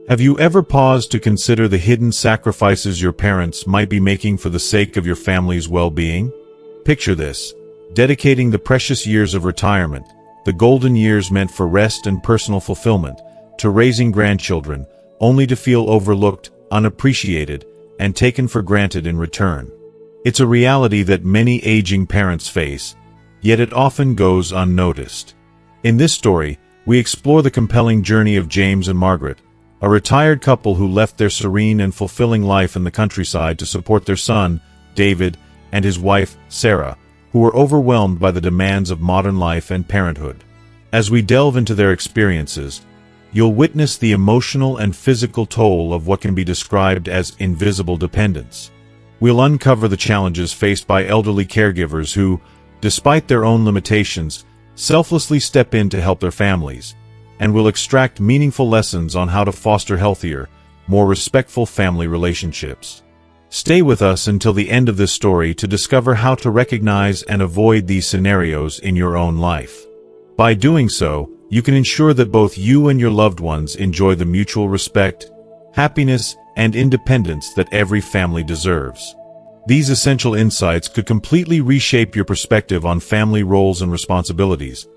Have you ever paused to consider the hidden sacrifices your parents might be making for the sake of your family's well-being? Picture this: dedicating the precious years of retirement, the golden years meant for rest and personal fulfillment, to raising grandchildren, only to feel overlooked, unappreciated, and taken for granted in return. It's a reality that many aging parents face, yet it often goes unnoticed. In this story, we explore the compelling journey of James and Margaret, a retired couple who left their serene and fulfilling life in the countryside to support their son, David, and his wife, Sarah, who were overwhelmed by the demands of modern life and parenthood. As we delve into their experiences, you'll witness the emotional and physical toll of what can be described as invisible dependence. We'll uncover the challenges faced by elderly caregivers who, despite their own limitations, selflessly step in to help their families, and will extract meaningful lessons on how to foster healthier, more respectful family relationships. Stay with us until the end of this story to discover how to recognize and avoid these scenarios in your own life. By doing so, you can ensure that both you and your loved ones enjoy the mutual respect, happiness, and independence that every family deserves. These essential insights could completely reshape your perspective on family roles and responsibilities,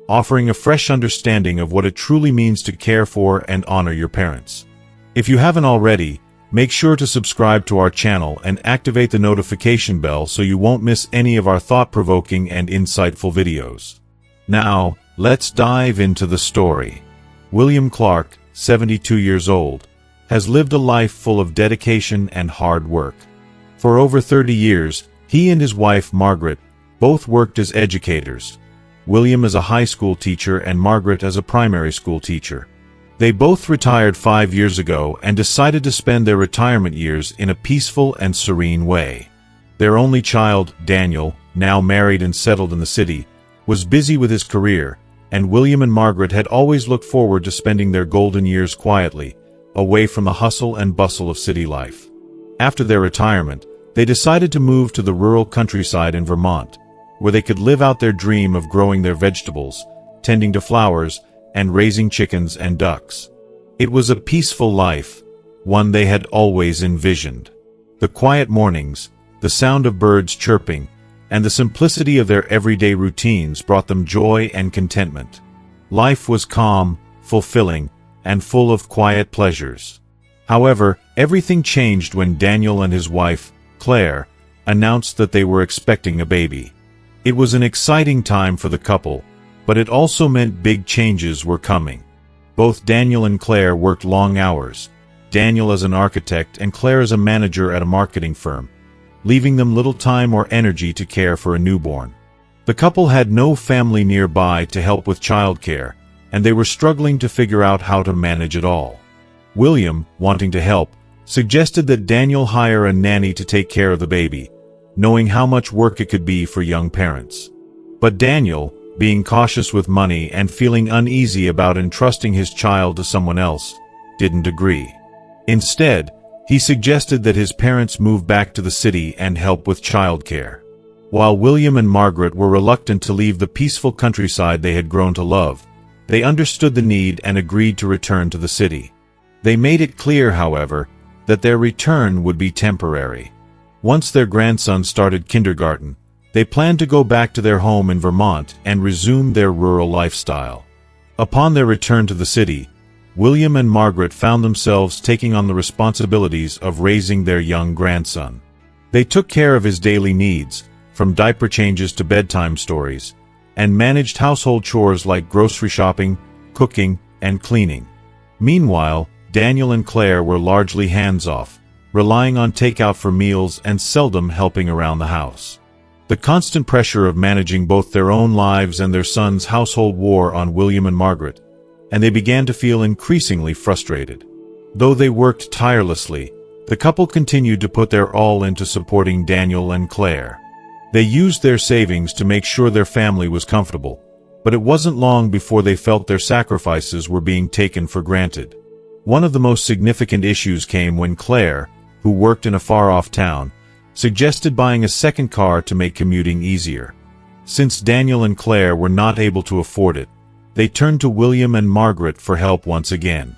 offering a fresh understanding of what it truly means to care for and honor your parents. If you haven't already, make sure to subscribe to our channel and activate the notification bell so you won't miss any of our thought-provoking and insightful videos. Now, let's dive into the story. William Clark, 72 years old, has lived a life full of dedication and hard work. For over 30 years, he and his wife, Margaret, both worked as educators. William as a high school teacher and Margaret as a primary school teacher. They both retired 5 years ago and decided to spend their retirement years in a peaceful and serene way. Their only child, Daniel, now married and settled in the city, was busy with his career, and William and Margaret had always looked forward to spending their golden years quietly, away from the hustle and bustle of city life. After their retirement, they decided to move to the rural countryside in Vermont, where they could live out their dream of growing their vegetables, tending to flowers, and raising chickens and ducks. It was a peaceful life, one they had always envisioned. The quiet mornings, the sound of birds chirping, and the simplicity of their everyday routines brought them joy and contentment. Life was calm, fulfilling, and full of quiet pleasures. However, everything changed when Daniel and his wife, Claire, announced that they were expecting a baby. It was an exciting time for the couple, but it also meant big changes were coming. Both Daniel and Claire worked long hours, Daniel as an architect and Claire as a manager at a marketing firm, leaving them little time or energy to care for a newborn. The couple had no family nearby to help with childcare, and they were struggling to figure out how to manage it all. William, wanting to help, suggested that Daniel hire a nanny to take care of the baby, knowing how much work it could be for young parents. But Daniel, being cautious with money and feeling uneasy about entrusting his child to someone else, didn't agree. Instead, he suggested that his parents move back to the city and help with childcare. While William and Margaret were reluctant to leave the peaceful countryside they had grown to love, they understood the need and agreed to return to the city. They made it clear, however, that their return would be temporary. Once their grandson started kindergarten, they planned to go back to their home in Vermont and resume their rural lifestyle. Upon their return to the city, William and Margaret found themselves taking on the responsibilities of raising their young grandson. They took care of his daily needs, from diaper changes to bedtime stories, and managed household chores like grocery shopping, cooking, and cleaning. Meanwhile, Daniel and Claire were largely hands-off, relying on takeout for meals and seldom helping around the house. The constant pressure of managing both their own lives and their son's household wore on William and Margaret, and they began to feel increasingly frustrated. Though they worked tirelessly, the couple continued to put their all into supporting Daniel and Claire. They used their savings to make sure their family was comfortable, but it wasn't long before they felt their sacrifices were being taken for granted. One of the most significant issues came when Claire, who worked in a far-off town, suggested buying a second car to make commuting easier. Since Daniel and Claire were not able to afford it, they turned to William and Margaret for help once again.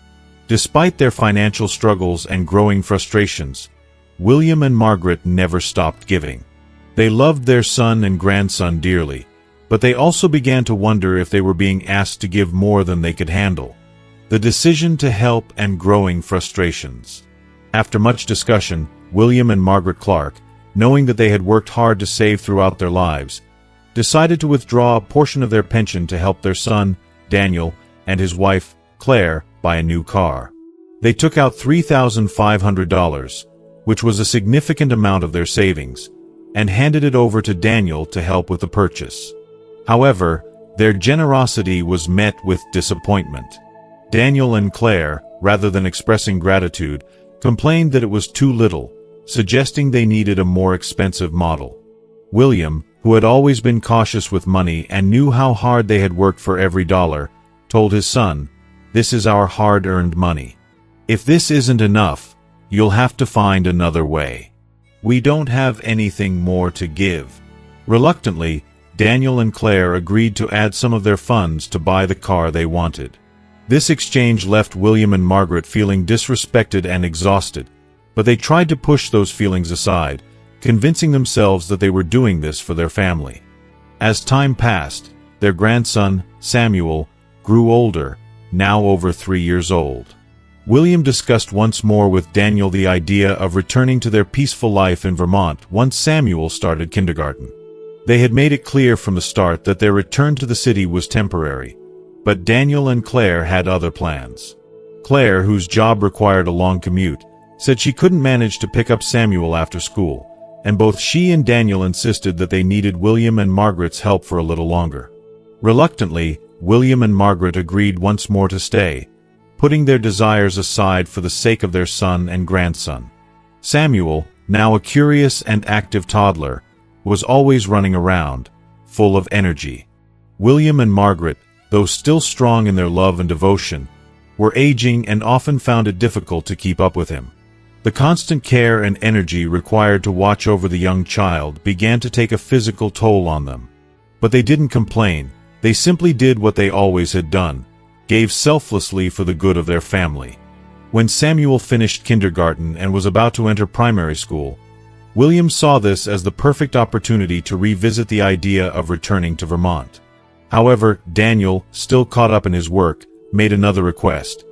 Despite their financial struggles and growing frustrations, William and Margaret never stopped giving. They loved their son and grandson dearly, but they also began to wonder if they were being asked to give more than they could handle. The decision to help and growing frustrations. After much discussion, William and Margaret Clark, knowing that they had worked hard to save throughout their lives, decided to withdraw a portion of their pension to help their son, Daniel, and his wife, Claire, buy a new car. They took out $3,500, which was a significant amount of their savings, and handed it over to Daniel to help with the purchase. However, their generosity was met with disappointment. Daniel and Claire, rather than expressing gratitude, complained that it was too little, suggesting they needed a more expensive model. William, who had always been cautious with money and knew how hard they had worked for every dollar, told his son, "This is our hard-earned money. If this isn't enough, you'll have to find another way. We don't have anything more to give." Reluctantly, Daniel and Claire agreed to add some of their funds to buy the car they wanted. This exchange left William and Margaret feeling disrespected and exhausted, but they tried to push those feelings aside, convincing themselves that they were doing this for their family. As time passed, their grandson, Samuel, grew older, now over 3 years old. William discussed once more with Daniel the idea of returning to their peaceful life in Vermont once Samuel started kindergarten. They had made it clear from the start that their return to the city was temporary, but Daniel and Claire had other plans. Claire, whose job required a long commute, said she couldn't manage to pick up Samuel after school, and both she and Daniel insisted that they needed William and Margaret's help for a little longer. Reluctantly, William and Margaret agreed once more to stay, putting their desires aside for the sake of their son and grandson. Samuel, now a curious and active toddler, was always running around, full of energy. William and Margaret, though still strong in their love and devotion, were aging and often found it difficult to keep up with him. The constant care and energy required to watch over the young child began to take a physical toll on them. But they didn't complain. They simply did what they always had done, gave selflessly for the good of their family. When Samuel finished kindergarten and was about to enter primary school, William saw this as the perfect opportunity to revisit the idea of returning to Vermont. However, Daniel, still caught up in his work, made another request.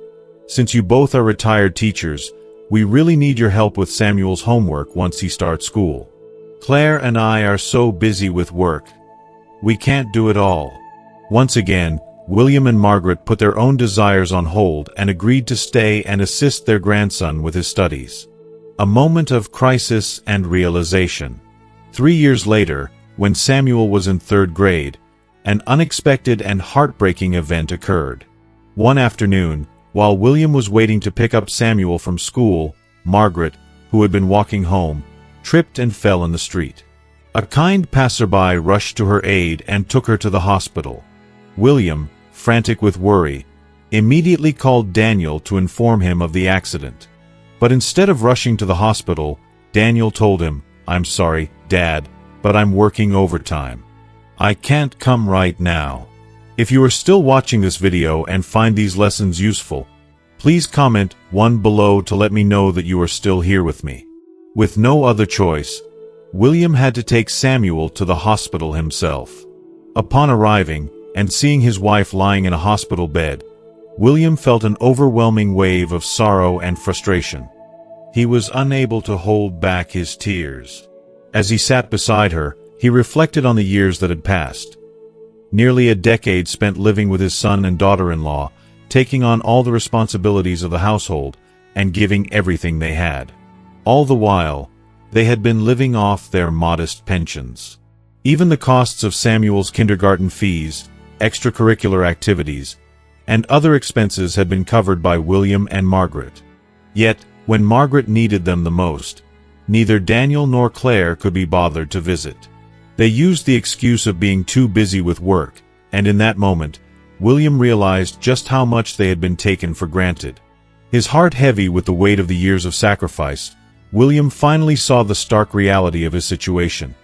"Since you both are retired teachers, we really need your help with Samuel's homework once he starts school. Claire and I are so busy with work. We can't do it all." Once again, William and Margaret put their own desires on hold and agreed to stay and assist their grandson with his studies. A moment of crisis and realization. 3 years later, when Samuel was in 3rd grade, an unexpected and heartbreaking event occurred. One afternoon, while William was waiting to pick up Samuel from school, Margaret, who had been walking home, tripped and fell in the street. A kind passerby rushed to her aid and took her to the hospital. William, frantic with worry, immediately called Daniel to inform him of the accident. But instead of rushing to the hospital, Daniel told him, "I'm sorry, Dad, but I'm working overtime. I can't come right now." If you are still watching this video and find these lessons useful, please comment 1 below to let me know that you are still here with me. With no other choice, William had to take Samuel to the hospital himself. Upon arriving, and seeing his wife lying in a hospital bed, William felt an overwhelming wave of sorrow and frustration. He was unable to hold back his tears. As he sat beside her, he reflected on the years that had passed. Nearly a decade spent living with his son and daughter-in-law, taking on all the responsibilities of the household, and giving everything they had. All the while, they had been living off their modest pensions. Even the costs of Samuel's kindergarten fees, extracurricular activities, and other expenses had been covered by William and Margaret. Yet, when Margaret needed them the most, neither Daniel nor Claire could be bothered to visit. They used the excuse of being too busy with work, and in that moment, William realized just how much they had been taken for granted. His heart heavy with the weight of the years of sacrifice, William finally saw the stark reality of his situation.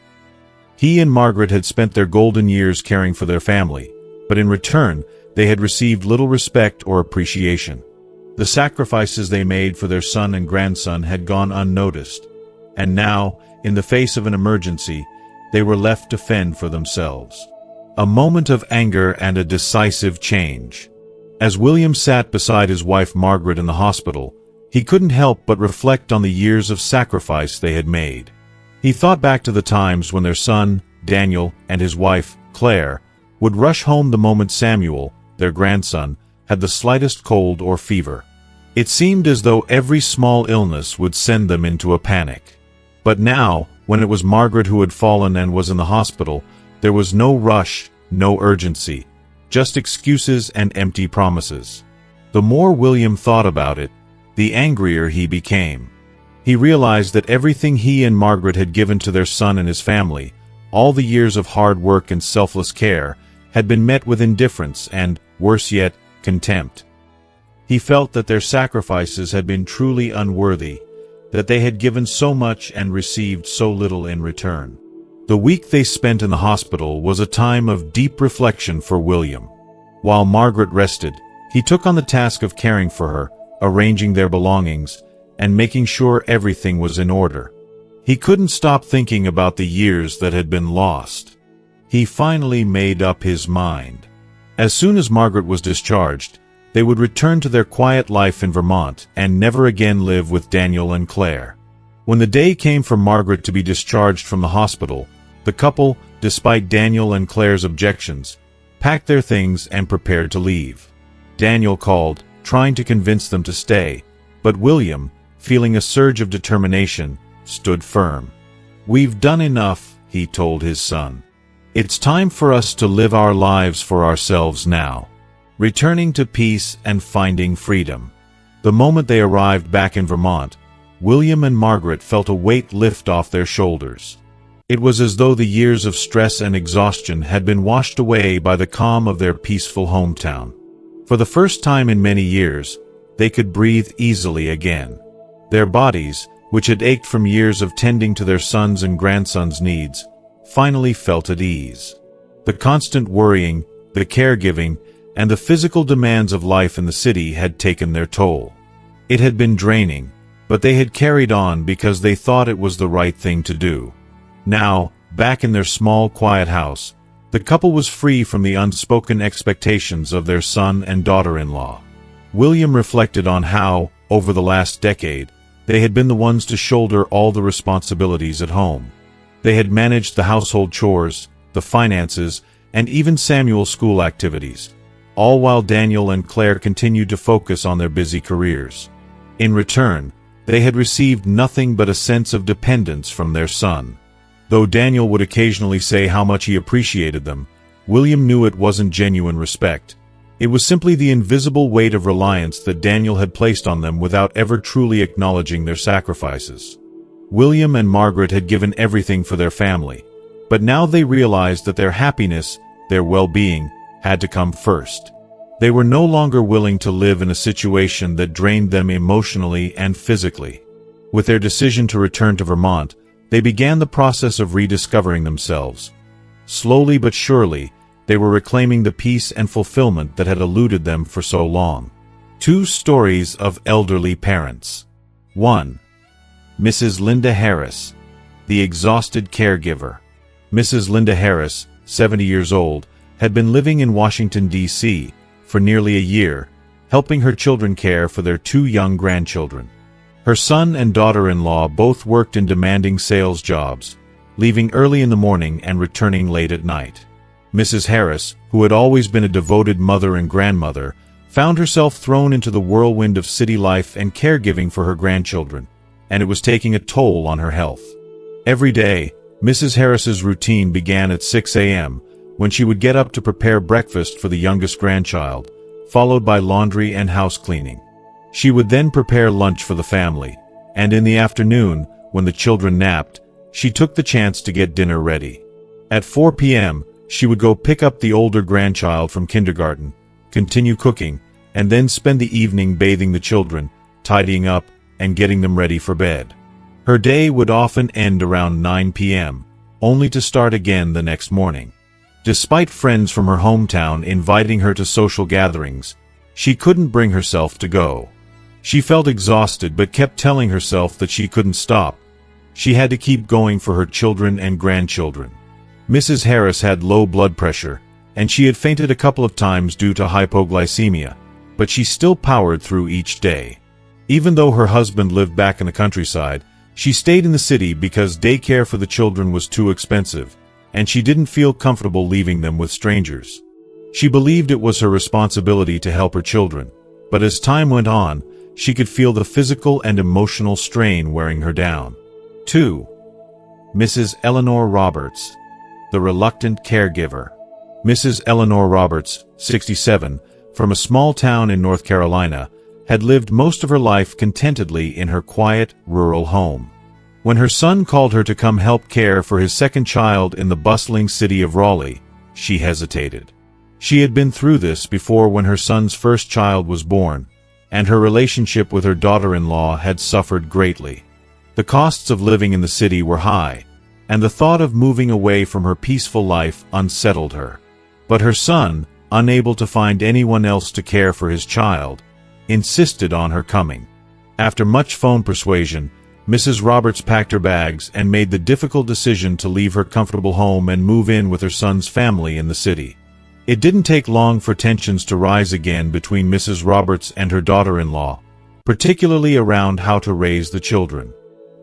He and Margaret had spent their golden years caring for their family, but in return, they had received little respect or appreciation. The sacrifices they made for their son and grandson had gone unnoticed, and now, in the face of an emergency, they were left to fend for themselves. A moment of anger and a decisive change. As William sat beside his wife Margaret in the hospital, he couldn't help but reflect on the years of sacrifice they had made. He thought back to the times when their son, Daniel, and his wife, Claire, would rush home the moment Samuel, their grandson, had the slightest cold or fever. It seemed as though every small illness would send them into a panic. But now, when it was Margaret who had fallen and was in the hospital, there was no rush, no urgency, just excuses and empty promises. The more William thought about it, the angrier he became. He realized that everything he and Margaret had given to their son and his family, all the years of hard work and selfless care, had been met with indifference and, worse yet, contempt. He felt that their sacrifices had been truly unworthy, that they had given so much and received so little in return. The week they spent in the hospital was a time of deep reflection for William. While Margaret rested, he took on the task of caring for her, arranging their belongings, and making sure everything was in order. He couldn't stop thinking about the years that had been lost. He finally made up his mind. As soon as Margaret was discharged, they would return to their quiet life in Vermont and never again live with Daniel and Claire. When the day came for Margaret to be discharged from the hospital, the couple, despite Daniel and Claire's objections, packed their things and prepared to leave. Daniel called, trying to convince them to stay, but William, feeling a surge of determination, stood firm. "We've done enough," he told his son. "It's time for us to live our lives for ourselves now, returning to peace and finding freedom." The moment they arrived back in Vermont, William and Margaret felt a weight lift off their shoulders. It was as though the years of stress and exhaustion had been washed away by the calm of their peaceful hometown. For the first time in many years, they could breathe easily again. Their bodies, which had ached from years of tending to their sons' and grandsons' needs, finally felt at ease. The constant worrying, the caregiving, and the physical demands of life in the city had taken their toll. It had been draining, but they had carried on because they thought it was the right thing to do. Now, back in their small, quiet house, the couple was free from the unspoken expectations of their son and daughter-in-law. William reflected on how, over the last decade, they had been the ones to shoulder all the responsibilities at home. They had managed the household chores, the finances, and even Samuel's school activities, all while Daniel and Claire continued to focus on their busy careers. In return, they had received nothing but a sense of dependence from their son. Though Daniel would occasionally say how much he appreciated them, William knew it wasn't genuine respect. It was simply the invisible weight of reliance that Daniel had placed on them without ever truly acknowledging their sacrifices. William and Margaret had given everything for their family, but now they realized that their happiness, their well-being, had to come first. They were no longer willing to live in a situation that drained them emotionally and physically. With their decision to return to Vermont, they began the process of rediscovering themselves. Slowly but surely, they were reclaiming the peace and fulfillment that had eluded them for so long. 2 stories of elderly parents. 1. Mrs. Linda Harris, the exhausted caregiver. Mrs. Linda Harris, 70 years old, had been living in Washington, D.C., for nearly a year, helping her children care for their 2 young grandchildren. Her son and daughter-in-law both worked in demanding sales jobs, leaving early in the morning and returning late at night. Mrs. Harris, who had always been a devoted mother and grandmother, found herself thrown into the whirlwind of city life and caregiving for her grandchildren, and it was taking a toll on her health. Every day, Mrs. Harris's routine began at 6 a.m., when she would get up to prepare breakfast for the youngest grandchild, followed by laundry and house cleaning. She would then prepare lunch for the family, and in the afternoon, when the children napped, she took the chance to get dinner ready. At 4 p.m., she would go pick up the older grandchild from kindergarten, continue cooking, and then spend the evening bathing the children, tidying up, and getting them ready for bed. Her day would often end around 9 p.m., only to start again the next morning. Despite friends from her hometown inviting her to social gatherings, she couldn't bring herself to go. She felt exhausted but kept telling herself that she couldn't stop. She had to keep going for her children and grandchildren. Mrs. Harris had low blood pressure, and she had fainted a couple of times due to hypoglycemia, but she still powered through each day. Even though her husband lived back in the countryside, she stayed in the city because daycare for the children was too expensive, and she didn't feel comfortable leaving them with strangers. She believed it was her responsibility to help her children, but as time went on, she could feel the physical and emotional strain wearing her down. 2. Mrs. Eleanor Roberts, the reluctant caregiver. Mrs. Eleanor Roberts, 67, from a small town in North Carolina, had lived most of her life contentedly in her quiet, rural home. When her son called her to come help care for his second child in the bustling city of Raleigh, she hesitated. She had been through this before when her son's first child was born, and her relationship with her daughter-in-law had suffered greatly. The costs of living in the city were high, and the thought of moving away from her peaceful life unsettled her. But her son, unable to find anyone else to care for his child, insisted on her coming. After much phone persuasion, Mrs. Roberts packed her bags and made the difficult decision to leave her comfortable home and move in with her son's family in the city. It didn't take long for tensions to rise again between Mrs. Roberts and her daughter-in-law, particularly around how to raise the children.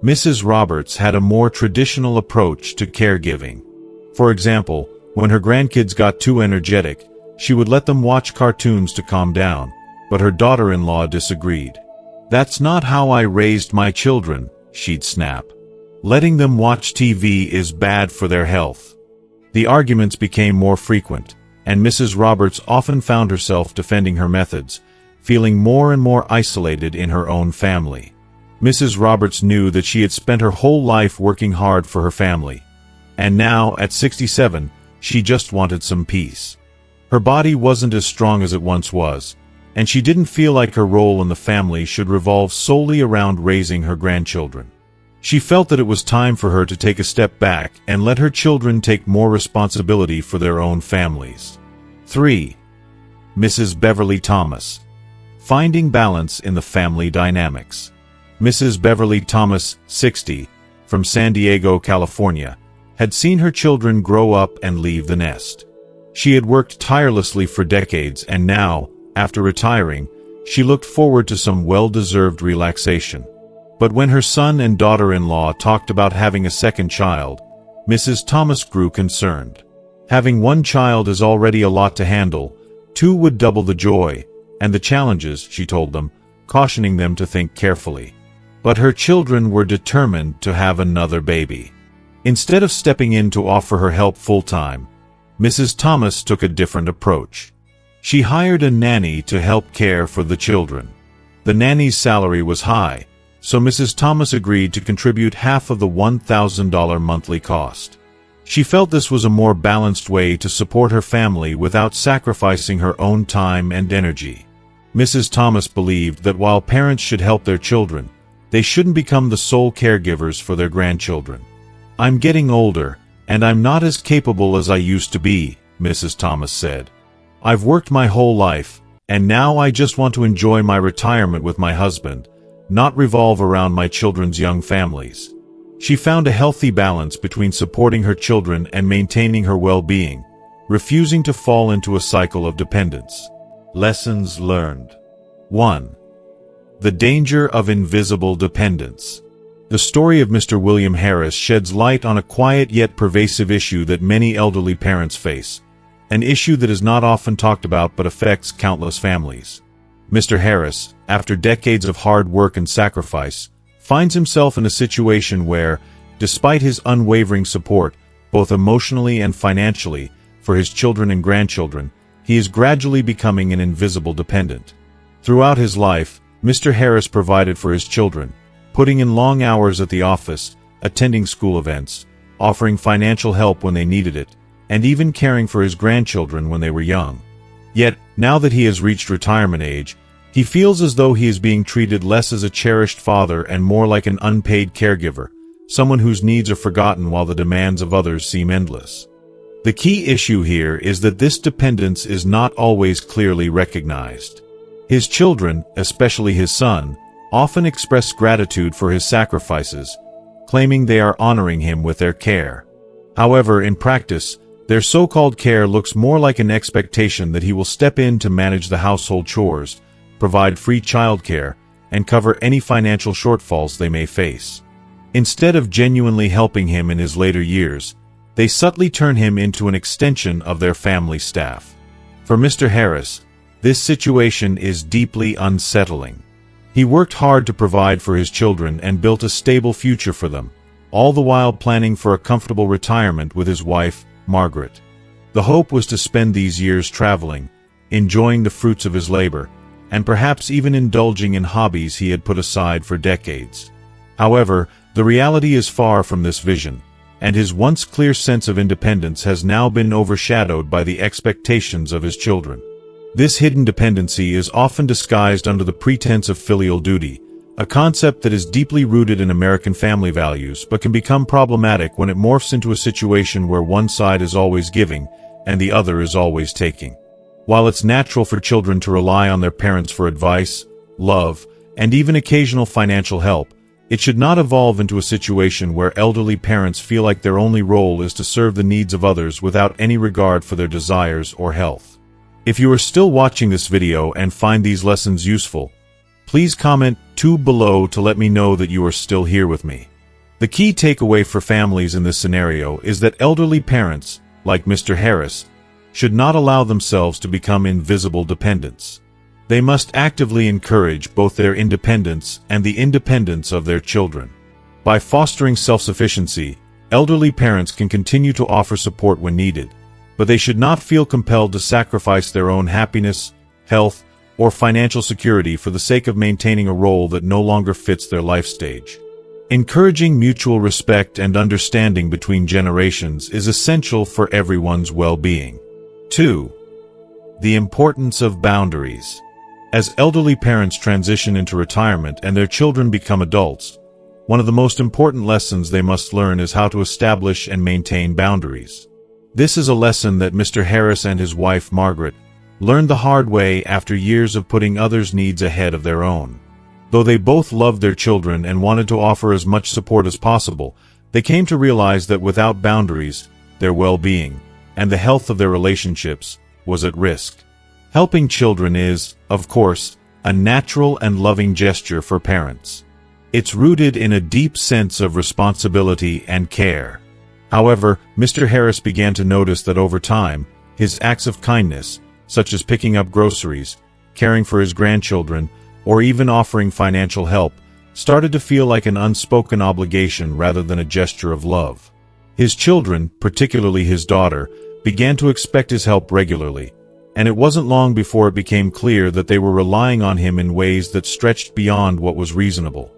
Mrs. Roberts had a more traditional approach to caregiving. For example, when her grandkids got too energetic, she would let them watch cartoons to calm down, but her daughter-in-law disagreed. "That's not how I raised my children," she'd snap. "Letting them watch TV is bad for their health." The arguments became more frequent, and Mrs. Roberts often found herself defending her methods, feeling more and more isolated in her own family. Mrs. Roberts knew that she had spent her whole life working hard for her family, and now, at 67, she just wanted some peace. Her body wasn't as strong as it once was, and she didn't feel like her role in the family should revolve solely around raising her grandchildren. She felt that it was time for her to take a step back and let her children take more responsibility for their own families. 3. Mrs. Beverly Thomas, finding balance in the family dynamics. Mrs. Beverly Thomas, 60, from San Diego, California, had seen her children grow up and leave the nest. She had worked tirelessly for decades, and now, after retiring, she looked forward to some well-deserved relaxation. But when her son and daughter-in-law talked about having a second child, Mrs. Thomas grew concerned. Having one child is already a lot to handle, two would double the joy, and the challenges, she told them, cautioning them to think carefully. But her children were determined to have another baby. Instead of stepping in to offer her help full-time, Mrs. Thomas took a different approach. She hired a nanny to help care for the children. The nanny's salary was high, so Mrs. Thomas agreed to contribute half of the $1,000 monthly cost. She felt this was a more balanced way to support her family without sacrificing her own time and energy. Mrs. Thomas believed that while parents should help their children, they shouldn't become the sole caregivers for their grandchildren. "I'm getting older, and I'm not as capable as I used to be," Mrs. Thomas said. "I've worked my whole life, and now I just want to enjoy my retirement with my husband, not revolve around my children's young families." She found a healthy balance between supporting her children and maintaining her well-being, refusing to fall into a cycle of dependence. Lessons learned. 1. The danger of invisible dependence. The story of Mr. William Harris sheds light on a quiet yet pervasive issue that many elderly parents face, an issue that is not often talked about but affects countless families. Mr. Harris, after decades of hard work and sacrifice, finds himself in a situation where, despite his unwavering support, both emotionally and financially, for his children and grandchildren, he is gradually becoming an invisible dependent. Throughout his life, Mr. Harris provided for his children, putting in long hours at the office, attending school events, offering financial help when they needed it, and even caring for his grandchildren when they were young. Yet, now that he has reached retirement age, he feels as though he is being treated less as a cherished father and more like an unpaid caregiver, someone whose needs are forgotten while the demands of others seem endless. The key issue here is that this dependence is not always clearly recognized. His children, especially his son, often express gratitude for his sacrifices, claiming they are honoring him with their care. However, in practice, their so-called care looks more like an expectation that he will step in to manage the household chores, provide free childcare, and cover any financial shortfalls they may face. Instead of genuinely helping him in his later years, they subtly turn him into an extension of their family staff. For Mr. Harris, this situation is deeply unsettling. He worked hard to provide for his children and built a stable future for them, all the while planning for a comfortable retirement with his wife, Margaret. The hope was to spend these years traveling, enjoying the fruits of his labor, and perhaps even indulging in hobbies he had put aside for decades. However, the reality is far from this vision, and his once clear sense of independence has now been overshadowed by the expectations of his children. This hidden dependency is often disguised under the pretense of filial duty, a concept that is deeply rooted in American family values but can become problematic when it morphs into a situation where one side is always giving and the other is always taking. While it's natural for children to rely on their parents for advice, love, and even occasional financial help, it should not evolve into a situation where elderly parents feel like their only role is to serve the needs of others without any regard for their desires or health. If you are still watching this video and find these lessons useful, please comment 2 below to let me know that you are still here with me. The key takeaway for families in this scenario is that elderly parents, like Mr. Harris, should not allow themselves to become invisible dependents. They must actively encourage both their independence and the independence of their children. By fostering self-sufficiency, elderly parents can continue to offer support when needed, but they should not feel compelled to sacrifice their own happiness, health, or financial security for the sake of maintaining a role that no longer fits their life stage. Encouraging mutual respect and understanding between generations is essential for everyone's well-being. 2. The importance of boundaries. As elderly parents transition into retirement and their children become adults, one of the most important lessons they must learn is how to establish and maintain boundaries. This is a lesson that Mr. Harris and his wife Margaret learned the hard way after years of putting others' needs ahead of their own. Though they both loved their children and wanted to offer as much support as possible, they came to realize that without boundaries, their well-being, and the health of their relationships, was at risk. Helping children is, of course, a natural and loving gesture for parents. It's rooted in a deep sense of responsibility and care. However, Mr. Harris began to notice that over time, his acts of kindness, such as picking up groceries, caring for his grandchildren, or even offering financial help, started to feel like an unspoken obligation rather than a gesture of love. His children, particularly his daughter, began to expect his help regularly, and it wasn't long before it became clear that they were relying on him in ways that stretched beyond what was reasonable.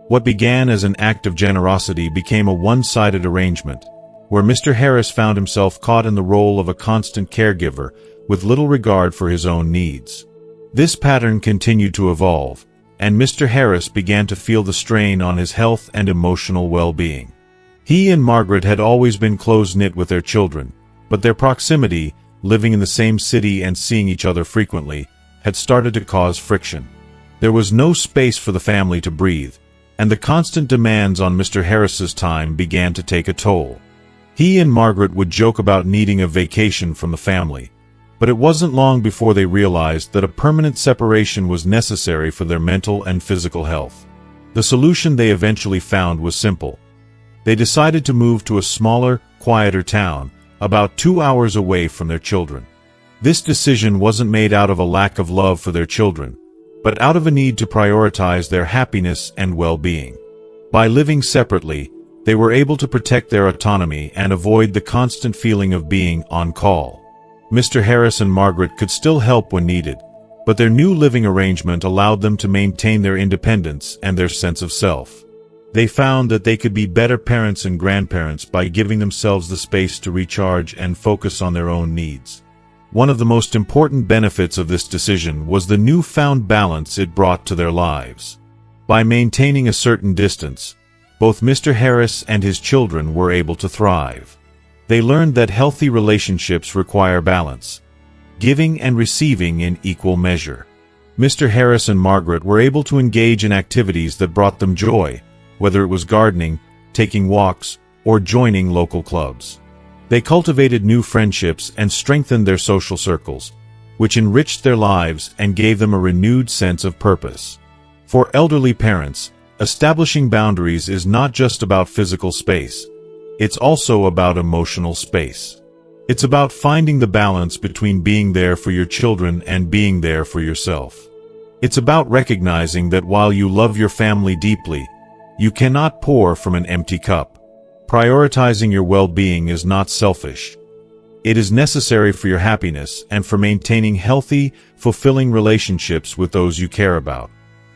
What began as an act of generosity became a one-sided arrangement, where Mr. Harris found himself caught in the role of a constant caregiver with little regard for his own needs. This pattern continued to evolve, and Mr. Harris began to feel the strain on his health and emotional well-being. He and Margaret had always been close-knit with their children, but their proximity, living in the same city and seeing each other frequently, had started to cause friction. There was no space for the family to breathe, and the constant demands on Mr. Harris's time began to take a toll. He and Margaret would joke about needing a vacation from the family, but it wasn't long before they realized that a permanent separation was necessary for their mental and physical health. The solution they eventually found was simple. They decided to move to a smaller, quieter town, about 2 hours away from their children. This decision wasn't made out of a lack of love for their children, but out of a need to prioritize their happiness and well-being. By living separately, they were able to protect their autonomy and avoid the constant feeling of being on call. Mr. Harris and Margaret could still help when needed, but their new living arrangement allowed them to maintain their independence and their sense of self. They found that they could be better parents and grandparents by giving themselves the space to recharge and focus on their own needs. One of the most important benefits of this decision was the newfound balance it brought to their lives. By maintaining a certain distance, both Mr. Harris and his children were able to thrive. They learned that healthy relationships require balance, giving and receiving in equal measure. Mr. Harris and Margaret were able to engage in activities that brought them joy, whether it was gardening, taking walks, or joining local clubs. They cultivated new friendships and strengthened their social circles, which enriched their lives and gave them a renewed sense of purpose. For elderly parents, establishing boundaries is not just about physical space. It's also about emotional space. It's about finding the balance between being there for your children and being there for yourself. It's about recognizing that while you love your family deeply, you cannot pour from an empty cup. Prioritizing your well-being is not selfish. It is necessary for your happiness and for maintaining healthy, fulfilling relationships with those you care about.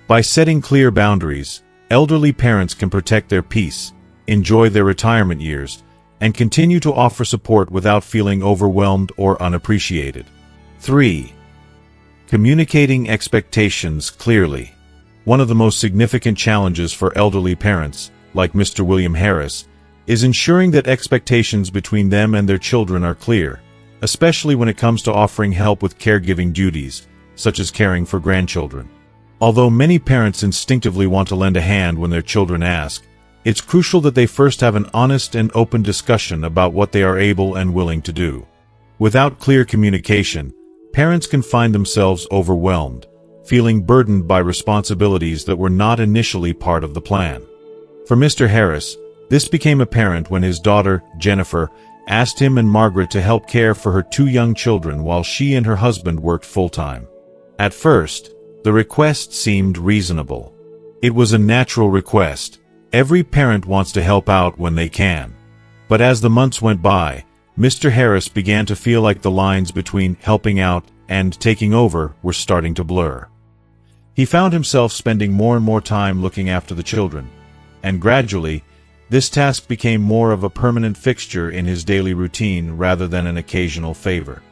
By setting clear boundaries, elderly parents can protect their peace, enjoy their retirement years, and continue to offer support without feeling overwhelmed or unappreciated. 3. Communicating expectations clearly. One of the most significant challenges for elderly parents, like Mr. William Harris, is ensuring that expectations between them and their children are clear, especially when it comes to offering help with caregiving duties, such as caring for grandchildren. Although many parents instinctively want to lend a hand when their children ask, it's crucial that they first have an honest and open discussion about what they are able and willing to do. Without clear communication, parents can find themselves overwhelmed, feeling burdened by responsibilities that were not initially part of the plan. For Mr. Harris, this became apparent when his daughter, Jennifer, asked him and Margaret to help care for her 2 young children while she and her husband worked full-time. At first, the request seemed reasonable. It was a natural request. Every parent wants to help out when they can. But as the months went by, Mr. Harris began to feel like the lines between helping out and taking over were starting to blur. He found himself spending more and more time looking after the children, and gradually, this task became more of a permanent fixture in his daily routine rather than an occasional favor.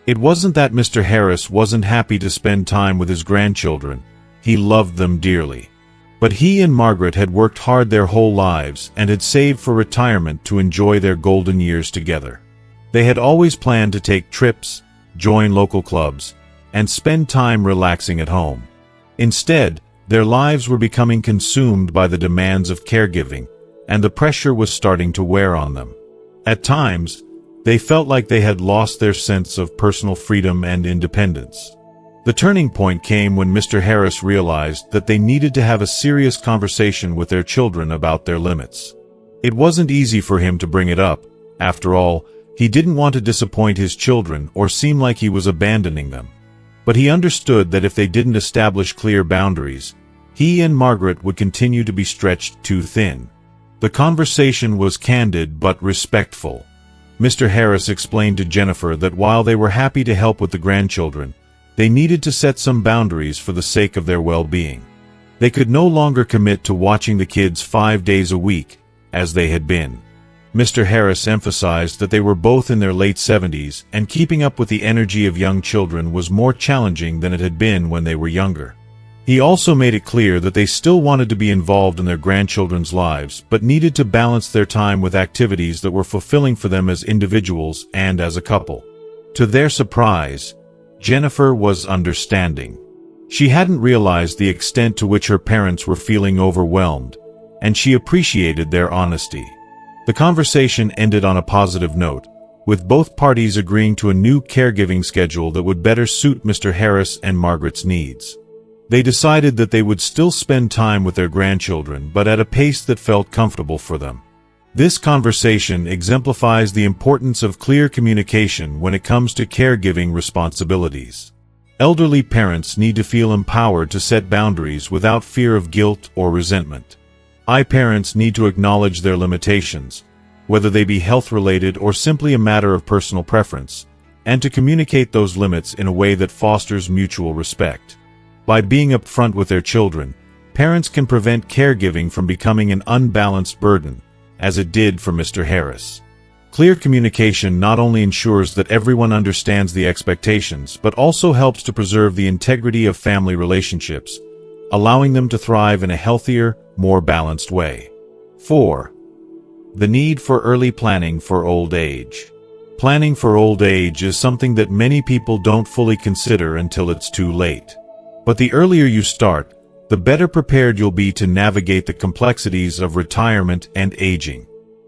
It wasn't that Mr. Harris wasn't happy to spend time with his grandchildren. He loved them dearly. But he and Margaret had worked hard their whole lives and had saved for retirement to enjoy their golden years together. They had always planned to take trips, join local clubs, and spend time relaxing at home. Instead, their lives were becoming consumed by the demands of caregiving, and the pressure was starting to wear on them. At times, they felt like they had lost their sense of personal freedom and independence. The turning point came when Mr. Harris realized that they needed to have a serious conversation with their children about their limits. It wasn't easy for him to bring it up. After all, he didn't want to disappoint his children or seem like he was abandoning them. But he understood that if they didn't establish clear boundaries, he and Margaret would continue to be stretched too thin. The conversation was candid but respectful. Mr. Harris explained to Jennifer that while they were happy to help with the grandchildren, they needed to set some boundaries for the sake of their well-being. They could no longer commit to watching the kids 5 days a week, as they had been. Mr. Harris emphasized that they were both in their late 70s, and keeping up with the energy of young children was more challenging than it had been when they were younger. He also made it clear that they still wanted to be involved in their grandchildren's lives, but needed to balance their time with activities that were fulfilling for them as individuals and as a couple. To their surprise, Jennifer was understanding. She hadn't realized the extent to which her parents were feeling overwhelmed, and she appreciated their honesty. The conversation ended on a positive note, with both parties agreeing to a new caregiving schedule that would better suit Mr. Harris and Margaret's needs. They decided that they would still spend time with their grandchildren, but at a pace that felt comfortable for them. This conversation exemplifies the importance of clear communication when it comes to caregiving responsibilities. Elderly parents need to feel empowered to set boundaries without fear of guilt or resentment. Parents need to acknowledge their limitations, whether they be health-related or simply a matter of personal preference, and to communicate those limits in a way that fosters mutual respect. By being upfront with their children, parents can prevent caregiving from becoming an unbalanced burden, as it did for Mr. Harris. Clear communication not only ensures that everyone understands the expectations, but also helps to preserve the integrity of family relationships, allowing them to thrive in a healthier, more balanced way. 4. The need for early planning for old age. Planning for old age is something that many people don't fully consider until it's too late. But the earlier you start, the better prepared you'll be to navigate the complexities of retirement and aging.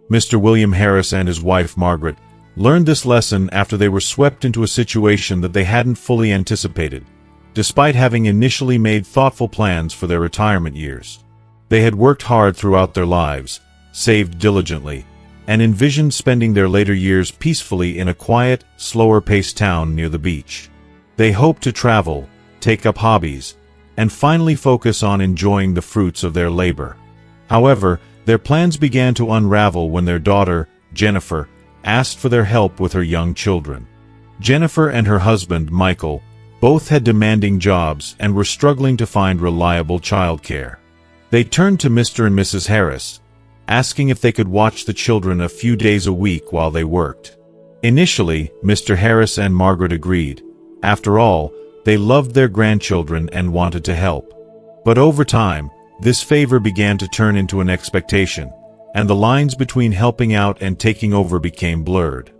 Mr. William Harris and his wife Margaret learned this lesson after they were swept into a situation that they hadn't fully anticipated, despite having initially made thoughtful plans for their retirement years. They had worked hard throughout their lives, saved diligently, and envisioned spending their later years peacefully in a quiet, slower-paced town near the beach. They hoped to travel, take up hobbies, and finally focus on enjoying the fruits of their labor. However, their plans began to unravel when their daughter, Jennifer, asked for their help with her young children. Jennifer and her husband, Michael, both had demanding jobs and were struggling to find reliable childcare. They turned to Mr. and Mrs. Harris, asking if they could watch the children a few days a week while they worked. Initially, Mr. Harris and Margaret agreed. After all, they loved their grandchildren and wanted to help. But over time, this favor began to turn into an expectation, and the lines between helping out and taking over became blurred.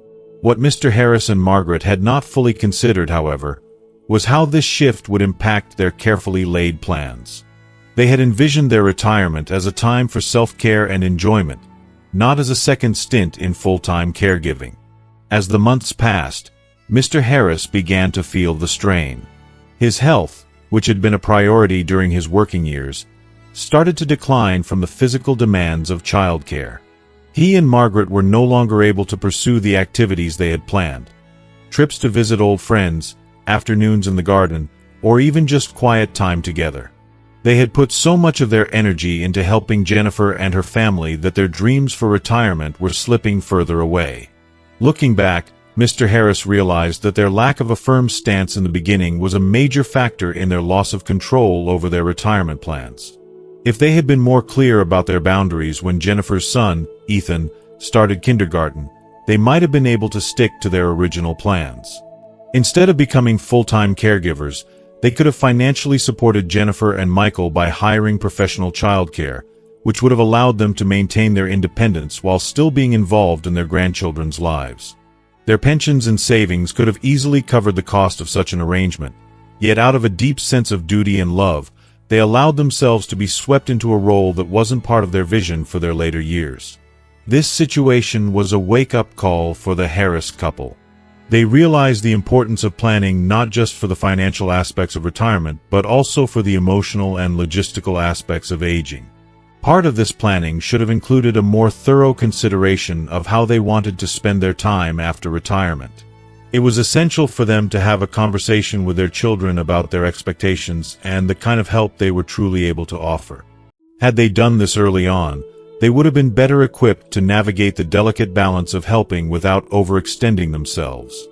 What Mr. Harris and Margaret had not fully considered, however, was how this shift would impact their carefully laid plans. They had envisioned their retirement as a time for self-care and enjoyment, not as a second stint in full-time caregiving. As the months passed, Mr. Harris began to feel the strain. His health, which had been a priority during his working years, started to decline from the physical demands of childcare. He and Margaret were no longer able to pursue the activities they had planned. Trips to visit old friends, afternoons in the garden, or even just quiet time together. They had put so much of their energy into helping Jennifer and her family that their dreams for retirement were slipping further away. Looking back, Mr. Harris realized that their lack of a firm stance in the beginning was a major factor in their loss of control over their retirement plans. If they had been more clear about their boundaries when Jennifer's son, Ethan, started kindergarten, they might have been able to stick to their original plans. Instead of becoming full-time caregivers, they could have financially supported Jennifer and Michael by hiring professional childcare, which would have allowed them to maintain their independence while still being involved in their grandchildren's lives. Their pensions and savings could have easily covered the cost of such an arrangement, yet out of a deep sense of duty and love, they allowed themselves to be swept into a role that wasn't part of their vision for their later years. This situation was a wake-up call for the Harris couple. They realized the importance of planning not just for the financial aspects of retirement, but also for the emotional and logistical aspects of aging. Part of this planning should have included a more thorough consideration of how they wanted to spend their time after retirement. It was essential for them to have a conversation with their children about their expectations and the kind of help they were truly able to offer. Had they done this early on, they would have been better equipped to navigate the delicate balance of helping without overextending themselves.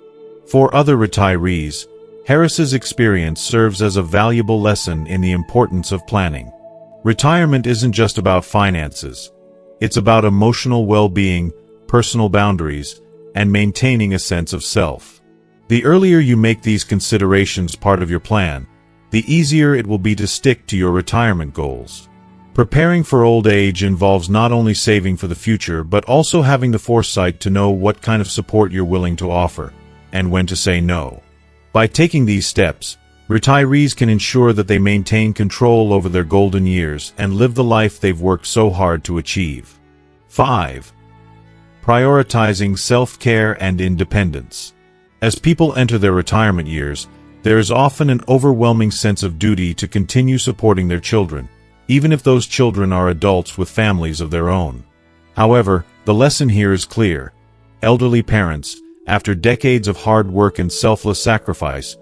For other retirees, Harris's experience serves as a valuable lesson in the importance of planning. Retirement isn't just about finances. It's about emotional well-being, personal boundaries, and maintaining a sense of self. The earlier you make these considerations part of your plan, the easier it will be to stick to your retirement goals. Preparing for old age involves not only saving for the future but also having the foresight to know what kind of support you're willing to offer, and when to say no. By taking these steps, retirees can ensure that they maintain control over their golden years and live the life they've worked so hard to achieve. 5. Prioritizing self-care and independence. As people enter their retirement years, there is often an overwhelming sense of duty to continue supporting their children, even if those children are adults with families of their own. However, the lesson here is clear. Elderly parents, after decades of hard work and selfless sacrifice,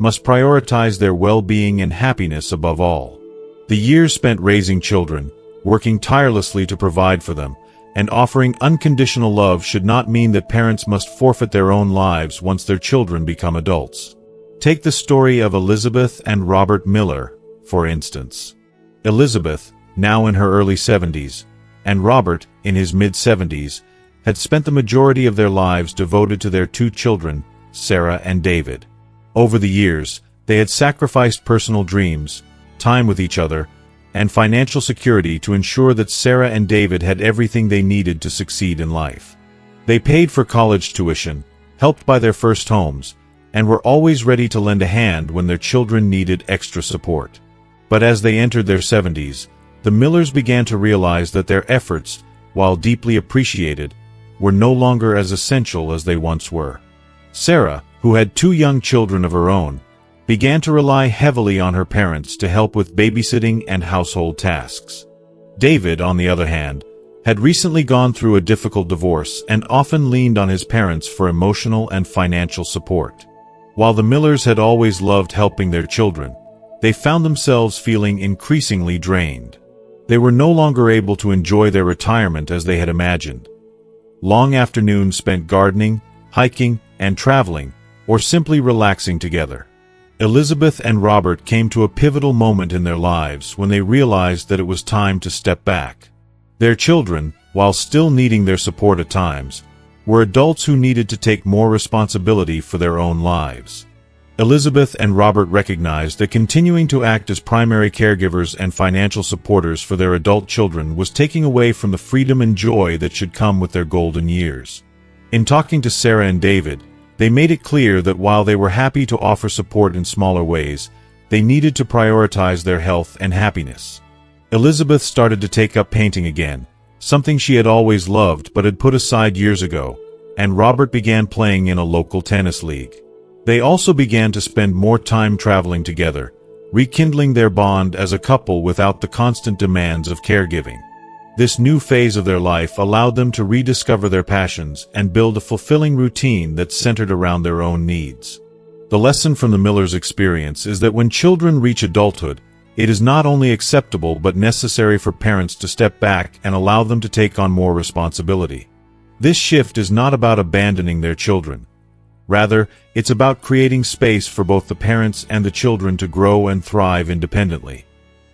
must prioritize their well-being and happiness above all. The years spent raising children, working tirelessly to provide for them, and offering unconditional love should not mean that parents must forfeit their own lives once their children become adults. Take the story of Elizabeth and Robert Miller, for instance. Elizabeth, now in her early 70s, and Robert, in his mid-70s, had spent the majority of their lives devoted to their two children, Sarah and David. Over the years, they had sacrificed personal dreams, time with each other, and financial security to ensure that Sarah and David had everything they needed to succeed in life. They paid for college tuition, helped buy their first homes, and were always ready to lend a hand when their children needed extra support. But as they entered their 70s, the Millers began to realize that their efforts, while deeply appreciated, were no longer as essential as they once were. Sarah, who had 2 young children of her own, began to rely heavily on her parents to help with babysitting and household tasks. David, on the other hand, had recently gone through a difficult divorce and often leaned on his parents for emotional and financial support. While the Millers had always loved helping their children, they found themselves feeling increasingly drained. They were no longer able to enjoy their retirement as they had imagined. Long afternoons spent gardening, hiking, and traveling, or simply relaxing together. Elizabeth and Robert came to a pivotal moment in their lives when they realized that it was time to step back. Their children, while still needing their support at times, were adults who needed to take more responsibility for their own lives. Elizabeth and Robert recognized that continuing to act as primary caregivers and financial supporters for their adult children was taking away from the freedom and joy that should come with their golden years. In talking to Sarah and David, they made it clear that while they were happy to offer support in smaller ways, they needed to prioritize their health and happiness. Elizabeth started to take up painting again, something she had always loved but had put aside years ago, and Robert began playing in a local tennis league. They also began to spend more time traveling together, rekindling their bond as a couple without the constant demands of caregiving. This new phase of their life allowed them to rediscover their passions and build a fulfilling routine that centered around their own needs. The lesson from the Millers' experience is that when children reach adulthood, it is not only acceptable but necessary for parents to step back and allow them to take on more responsibility. This shift is not about abandoning their children. Rather, it's about creating space for both the parents and the children to grow and thrive independently.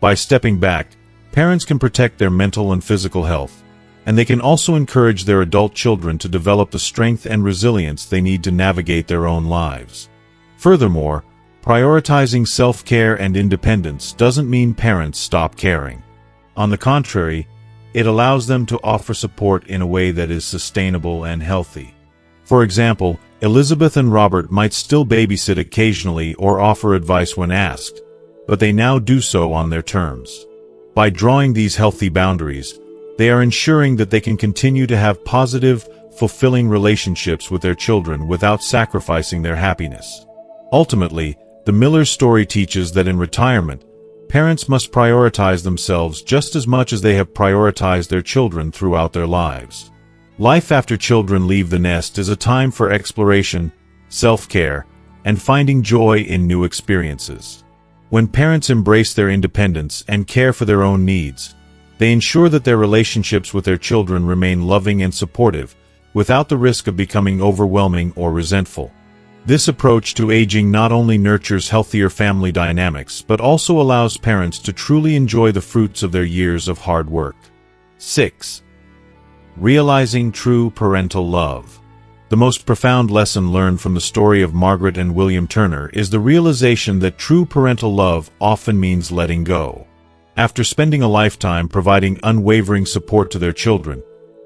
By stepping back, parents can protect their mental and physical health, and they can also encourage their adult children to develop the strength and resilience they need to navigate their own lives. Furthermore, prioritizing self-care and independence doesn't mean parents stop caring. On the contrary, it allows them to offer support in a way that is sustainable and healthy. For example, Elizabeth and Robert might still babysit occasionally or offer advice when asked, but they now do so on their terms. By drawing these healthy boundaries, they are ensuring that they can continue to have positive, fulfilling relationships with their children without sacrificing their happiness. Ultimately, the Millers' story teaches that in retirement, parents must prioritize themselves just as much as they have prioritized their children throughout their lives. Life after children leave the nest is a time for exploration, self-care, and finding joy in new experiences. When parents embrace their independence and care for their own needs, they ensure that their relationships with their children remain loving and supportive, without the risk of becoming overwhelming or resentful. This approach to aging not only nurtures healthier family dynamics but also allows parents to truly enjoy the fruits of their years of hard work. 6. Realizing true parental love. The most profound lesson learned from the story of Margaret and William Turner is the realization that true parental love often means letting go. After spending a lifetime providing unwavering support to their children,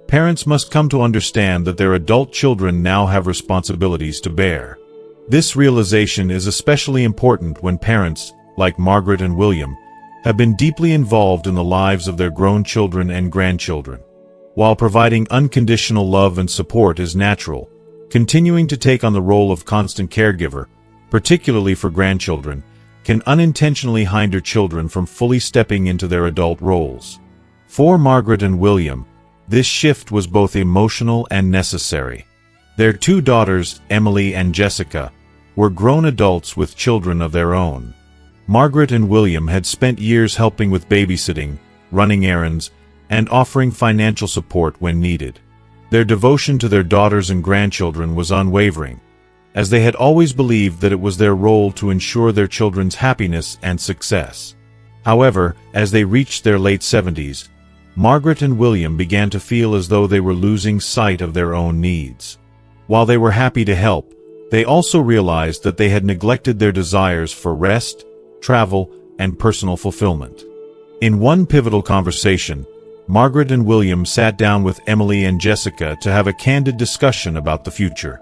parents must come to understand that their adult children now have responsibilities to bear. This realization is especially important when parents, like Margaret and William, have been deeply involved in the lives of their grown children and grandchildren. While providing unconditional love and support is natural, continuing to take on the role of constant caregiver, particularly for grandchildren, can unintentionally hinder children from fully stepping into their adult roles. For Margaret and William, this shift was both emotional and necessary. Their 2 daughters, Emily and Jessica, were grown adults with children of their own. Margaret and William had spent years helping with babysitting, running errands, and offering financial support when needed. Their devotion to their daughters and grandchildren was unwavering, as they had always believed that it was their role to ensure their children's happiness and success. However, as they reached their late 70s, Margaret and William began to feel as though they were losing sight of their own needs. While they were happy to help, they also realized that they had neglected their desires for rest, travel, and personal fulfillment. In one pivotal conversation, Margaret and William sat down with Emily and Jessica to have a candid discussion about the future.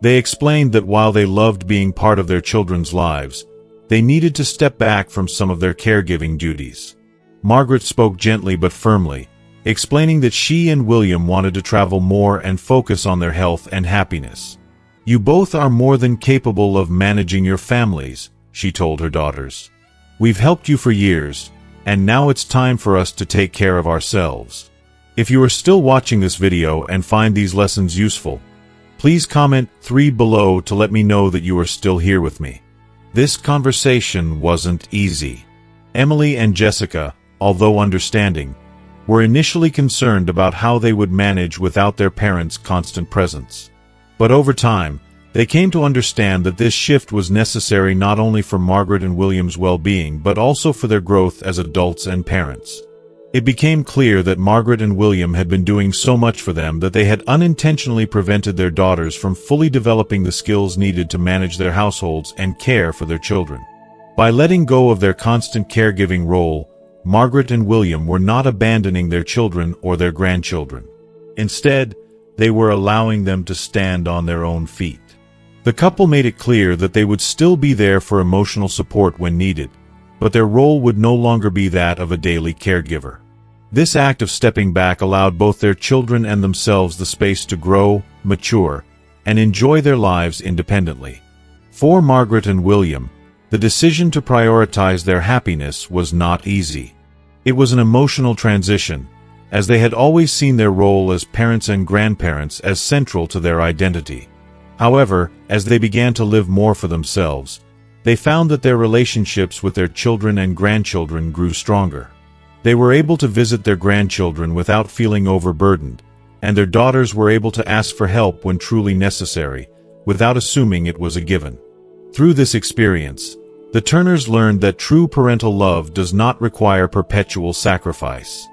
They explained that while they loved being part of their children's lives, they needed to step back from some of their caregiving duties. Margaret spoke gently but firmly, explaining that she and William wanted to travel more and focus on their health and happiness. "You both are more than capable of managing your families," she told her daughters. "We've helped you for years, and now it's time for us to take care of ourselves." If you are still watching this video and find these lessons useful, please comment 3 below to let me know that you are still here with me. This conversation wasn't easy. Emily and Jessica, although understanding, were initially concerned about how they would manage without their parents' constant presence. But over time, they came to understand that this shift was necessary not only for Margaret and William's well-being but also for their growth as adults and parents. It became clear that Margaret and William had been doing so much for them that they had unintentionally prevented their daughters from fully developing the skills needed to manage their households and care for their children. By letting go of their constant caregiving role, Margaret and William were not abandoning their children or their grandchildren. Instead, they were allowing them to stand on their own feet. The couple made it clear that they would still be there for emotional support when needed, but their role would no longer be that of a daily caregiver. This act of stepping back allowed both their children and themselves the space to grow, mature, and enjoy their lives independently. For Margaret and William, the decision to prioritize their happiness was not easy. It was an emotional transition, as they had always seen their role as parents and grandparents as central to their identity. However, as they began to live more for themselves, they found that their relationships with their children and grandchildren grew stronger. They were able to visit their grandchildren without feeling overburdened, and their daughters were able to ask for help when truly necessary, without assuming it was a given. Through this experience, the Turners learned that true parental love does not require perpetual sacrifice.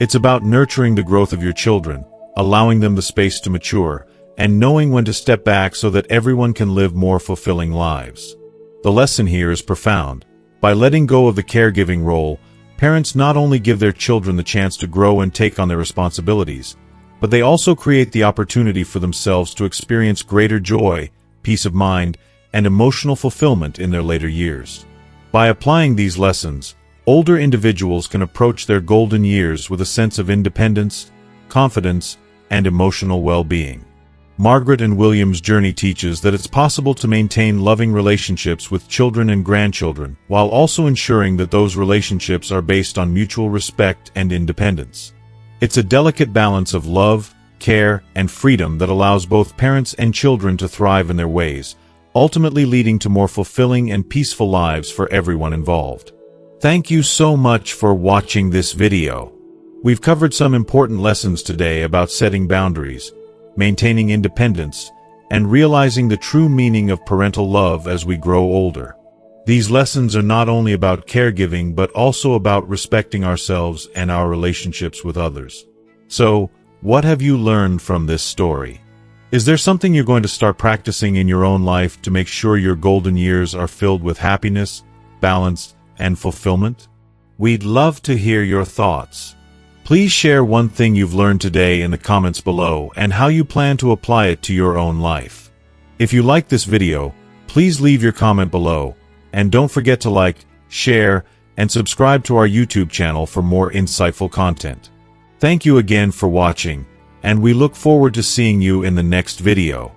It's about nurturing the growth of your children, allowing them the space to mature, and knowing when to step back so that everyone can live more fulfilling lives. The lesson here is profound. By letting go of the caregiving role, parents not only give their children the chance to grow and take on their responsibilities, but they also create the opportunity for themselves to experience greater joy, peace of mind, and emotional fulfillment in their later years. By applying these lessons, older individuals can approach their golden years with a sense of independence, confidence, and emotional well-being. Margaret and William's journey teaches that it's possible to maintain loving relationships with children and grandchildren, while also ensuring that those relationships are based on mutual respect and independence. It's a delicate balance of love, care, and freedom that allows both parents and children to thrive in their ways, ultimately leading to more fulfilling and peaceful lives for everyone involved. Thank you so much for watching this video. We've covered some important lessons today about setting boundaries, maintaining independence, and realizing the true meaning of parental love as we grow older. These lessons are not only about caregiving but also about respecting ourselves and our relationships with others. So, what have you learned from this story? Is there something you're going to start practicing in your own life to make sure your golden years are filled with happiness, balance, and fulfillment? We'd love to hear your thoughts. Please share one thing you've learned today in the comments below and how you plan to apply it to your own life. If you like this video, please leave your comment below, and don't forget to like, share, and subscribe to our YouTube channel for more insightful content. Thank you again for watching, and we look forward to seeing you in the next video.